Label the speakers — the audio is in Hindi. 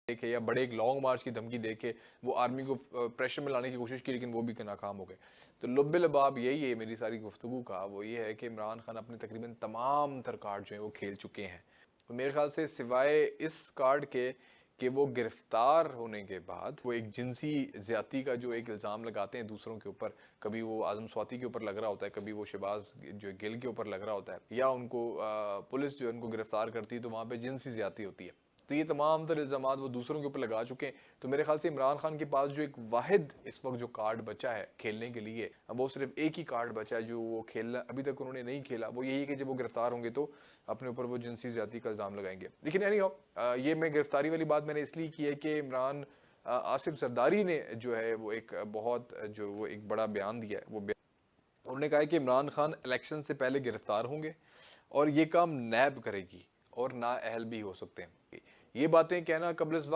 Speaker 1: देके या बड़े एक लॉन्ग मार्च की धमकी देके वो आर्मी को प्रेशर में लाने की कोशिश की, लेकिन वो भी नाकाम हो गए। तो लुब्बे लबाब यही है मेरी सारी गुफ्तगू का, वो ये है कि इमरान खान अपने तकरीबन तमाम तर कार्ड जो है वो खेल चुके हैं। तो मेरे ख्याल से सिवाय इस कार्ड के कि वो गिरफ्तार होने के बाद वो एक जिनसी ज्यादती का जो एक इल्ज़ाम लगाते हैं दूसरों के ऊपर, कभी वो आजम स्वाति के ऊपर लग रहा होता है, कभी वो शहबाज जो गिल के ऊपर लग रहा होता है, या उनको पुलिस जो है उनको गिरफ्तार करती है तो वहाँ पे जिनसी ज्यादती होती है। तो ये तमाम तर इल्ज़ामात वो दूसरों के ऊपर लगा चुके हैं। तो मेरे ख्याल से इमरान खान के पास जो एक वाहिद इस वक्त जो कार्ड बचा है खेलने के लिए, वो सिर्फ एक ही कार्ड बचा है जो वो खेलना अभी तक उन्होंने नहीं खेला, वो यही है कि जब वो गिरफ्तार होंगे तो अपने ऊपर वो जिनसी ज्यादती का इल्ज़ाम लगाएंगे। लेकिन एनी हाउ ये मैं गिरफ्तारी वाली बात मैंने इसलिए की है कि इमरान आसिफ जरदारी ने जो है वो एक बहुत जो वो एक बड़ा बयान दिया है, वो उन्होंने कहा है कि इमरान खान इलेक्शन से पहले गिरफ्तार होंगे और ये काम नैब करेगी और ना अहल भी हो सकते हैं। ये बातें कहना कबल